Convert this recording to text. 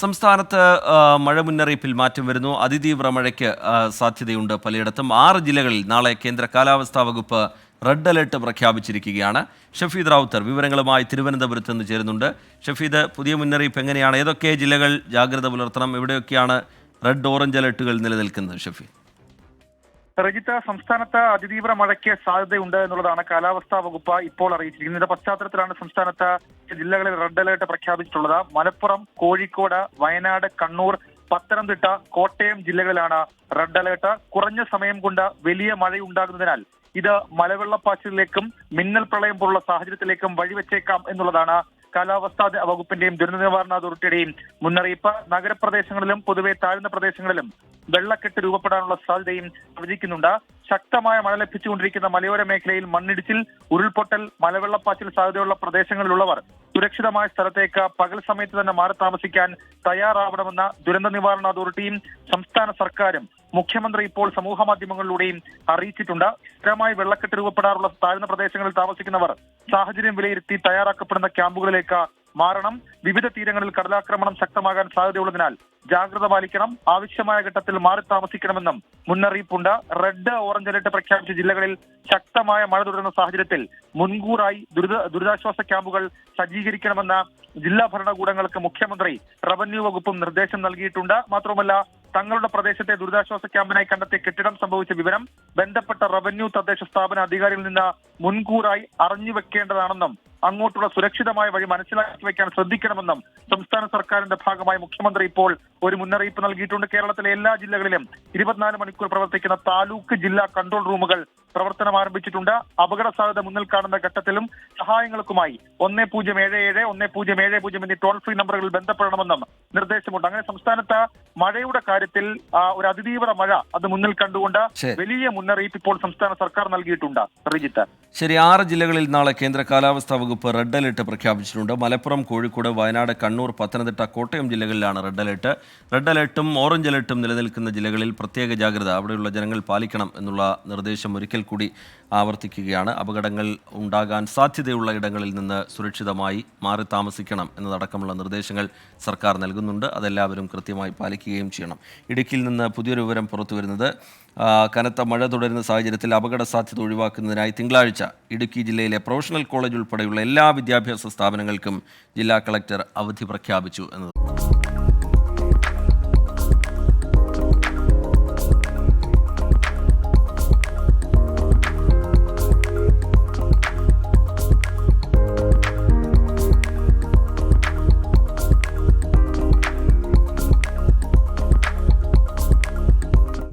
സംസ്ഥാനത്ത് മഴ മുന്നറിയിപ്പിൽ മാറ്റം വരുന്നു. അതിതീവ്ര മഴയ്ക്ക് സാധ്യതയുണ്ട് പലയിടത്തും. 6 ജില്ലകളിൽ നാളെ കേന്ദ്ര കാലാവസ്ഥാ വകുപ്പ് റെഡ് അലേർട്ട് പ്രഖ്യാപിച്ചിരിക്കുകയാണ്. ഷഫീദ് റാവുത്തർ വിവരങ്ങളുമായി തിരുവനന്തപുരത്ത് നിന്ന് ചേരുന്നുണ്ട്. ഷഫീദ്, പുതിയ മുന്നറിയിപ്പ് എങ്ങനെയാണ്? ഏതൊക്കെ ജില്ലകൾ ജാഗ്രത പുലർത്തണം? എവിടെയൊക്കെയാണ് റെഡ് ഓറഞ്ച് അലേർട്ടുകൾ നിലനിൽക്കുന്നത്? ഷഫീദ്, രജിത്ത്, സംസ്ഥാനത്ത് അതിതീവ്ര മഴയ്ക്ക് സാധ്യതയുണ്ട് എന്നുള്ളതാണ് കാലാവസ്ഥാ വകുപ്പ് ഇപ്പോൾ അറിയിച്ചിരിക്കുന്നത്. ഇതിന്റെ പശ്ചാത്തലത്തിലാണ് സംസ്ഥാനത്ത് ജില്ലകളിൽ റെഡ് അലേർട്ട് പ്രഖ്യാപിച്ചിട്ടുള്ളത്. മലപ്പുറം, കോഴിക്കോട്, വയനാട്, കണ്ണൂർ, പത്തനംതിട്ട, കോട്ടയം ജില്ലകളിലാണ് റെഡ് അലേർട്ട്. കുറഞ്ഞ സമയം കൊണ്ട് വലിയ മഴയുണ്ടാകുന്നതിനാൽ ഇത് മലവെള്ളപ്പാച്ചിലിലേക്കും മിന്നൽ പ്രളയം പോലുള്ള സാഹചര്യത്തിലേക്കും വഴിവെച്ചേക്കാം എന്നുള്ളതാണ് കാലാവസ്ഥാ വകുപ്പിന്റെയും ദുരന്ത നിവാരണ അതോറിറ്റിയുടെയും മുന്നറിയിപ്പ്. നഗരപ്രദേശങ്ങളിലും പൊതുവെ താഴ്ന്ന പ്രദേശങ്ങളിലും വെള്ളക്കെട്ട് രൂപപ്പെടാനുള്ള സാധ്യതയും പ്രവചിക്കുന്നുണ്ട്. ശക്തമായ മഴ ലഭിച്ചുകൊണ്ടിരിക്കുന്ന മലയോര മേഖലയിൽ മണ്ണിടിച്ചിൽ, ഉരുൾപൊട്ടൽ, മലവെള്ളപ്പാച്ചിൽ സാധ്യതയുള്ള പ്രദേശങ്ങളിലുള്ളവർ സുരക്ഷിതമായ സ്ഥലത്തേക്ക് പകൽ സമയത്ത് തന്നെ മാറി താമസിക്കാൻ തയ്യാറാവണമെന്ന് ദുരന്ത നിവാരണ അതോറിറ്റിയും സംസ്ഥാന സർക്കാരും മുഖ്യമന്ത്രി ഇപ്പോൾ സമൂഹ മാധ്യമങ്ങളിലൂടെയും അറിയിച്ചിട്ടുണ്ട്. സ്ഥിരമായി വെള്ളക്കെട്ട് രൂപപ്പെടാറുള്ള താഴ്ന്ന പ്രദേശങ്ങളിൽ താമസിക്കുന്നവർ സാഹചര്യം വിലയിരുത്തി തയ്യാറാക്കപ്പെടുന്ന ക്യാമ്പുകളിലേക്ക് മാറണം. വിവിധ തീരങ്ങളിൽ കടലാക്രമണം ശക്തമാകാൻ സാധ്യതയുള്ളതിനാൽ ജാഗ്രത പാലിക്കണം. ആവശ്യമായ ഘട്ടത്തിൽ മാറി താമസിക്കണമെന്നും മുന്നറിയിപ്പുണ്ട്. റെഡ് ഓറഞ്ച് അലർട്ട് പ്രഖ്യാപിച്ച ജില്ലകളിൽ ശക്തമായ മഴ തുടരുന്ന സാഹചര്യത്തിൽ മുൻകൂറായി ദുരിതാശ്വാസ ക്യാമ്പുകൾ സജ്ജീകരിക്കണമെന്ന ജില്ലാ ഭരണകൂടങ്ങൾക്ക് മുഖ്യമന്ത്രി റവന്യൂ വകുപ്പും നിർദ്ദേശം നൽകിയിട്ടുണ്ട്. മാത്രമല്ല, തങ്ങളുടെ പ്രദേശത്തെ ദുരിതാശ്വാസ ക്യാമ്പിനായി കണ്ടെത്തിയ കെട്ടിടം സംഭവിച്ച വിവരം ബന്ധപ്പെട്ട റവന്യൂ തദ്ദേശ സ്ഥാപന അധികാരികളിൽ നിന്ന് മുൻകൂറായി അറിഞ്ഞു വെക്കേണ്ടതാണെന്നും അങ്ങോട്ടുള്ള സുരക്ഷിതമായ വഴി മനസ്സിലാക്കി വെക്കാൻ ശ്രദ്ധിക്കണമെന്നും സംസ്ഥാന സർക്കാരിന്റെ ഭാഗമായി മുഖ്യമന്ത്രി ഇപ്പോൾ ഒരു മുന്നറിയിപ്പ് നൽകിയിട്ടുണ്ട്. കേരളത്തിലെ എല്ലാ ജില്ലകളിലും 24 മണിക്കൂർ പ്രവർത്തിക്കുന്ന താലൂക്ക് ജില്ലാ കൺട്രോൾ റൂമുകൾ പ്രവർത്തനം ആരംഭിച്ചിട്ടുണ്ട്. അപകട സാധ്യത മുന്നിൽ കാണുന്ന ഘട്ടത്തിലും സഹായങ്ങൾക്കുമായി 1077 1070 എന്നീ ടോൾ ഫ്രീ നമ്പറുകളിൽ ബന്ധപ്പെടണമെന്നും നിർദ്ദേശമുണ്ട്. അങ്ങനെ സംസ്ഥാനത്ത് മഴയുടെ കാര്യത്തിൽ ഒരു അതിതീവ്ര മഴ അത് മുന്നിൽ കണ്ടുകൊണ്ട് വലിയ മുന്നറിയിപ്പ് ഇപ്പോൾ സംസ്ഥാന സർക്കാർ നൽകിയിട്ടുണ്ട്. റിജിത്ത്, ശരി, 6 ജില്ലകളിൽ നാളെ കേന്ദ്ര കാലാവസ്ഥാ വകുപ്പ് റെഡ് അലേർട്ട് പ്രഖ്യാപിച്ചിട്ടുണ്ട്. മലപ്പുറം, കോഴിക്കോട്, വയനാട്, കണ്ണൂർ, പത്തനംതിട്ട, കോട്ടയം ജില്ലകളിലാണ് റെഡ് അലേർട്ട്. റെഡ് അലേർട്ടും ഓറഞ്ച് അലേർട്ടും നിലനിൽക്കുന്ന ജില്ലകളിൽ പ്രത്യേക ജാഗ്രത അവിടെയുള്ള ജനങ്ങൾ പാലിക്കണം എന്നുള്ള നിർദ്ദേശം ഒരിക്കൽ കൂടി ആവർത്തിക്കുകയാണ്. അപകടങ്ങൾ ഉണ്ടാകാൻ സാധ്യതയുള്ള ഇടങ്ങളിൽ നിന്ന് സുരക്ഷിതമായി മാറി താമസിക്കണം എന്നതടക്കമുള്ള നിർദ്ദേശങ്ങൾ സർക്കാർ നൽകുന്നുണ്ട്. അതെല്ലാവരും കൃത്യമായി പാലിക്കുകയും ചെയ്യണം. ഇടുക്കിയിൽ നിന്ന് പുതിയൊരു വിവരം പുറത്തു വരുന്നത്, കനത്ത മഴ തുടരുന്ന സാഹചര്യത്തിൽ അപകട സാധ്യത ഒഴിവാക്കുന്നതിനായി തിങ്കളാഴ്ച ഇടുക്കി ജില്ലയിലെ പ്രൊഫഷണൽ കോളേജ് ഉൾപ്പെടെയുള്ള എല്ലാ വിദ്യാഭ്യാസ സ്ഥാപനങ്ങൾക്കും ജില്ലാ കളക്ടർ അവധി പ്രഖ്യാപിച്ചു എന്നത്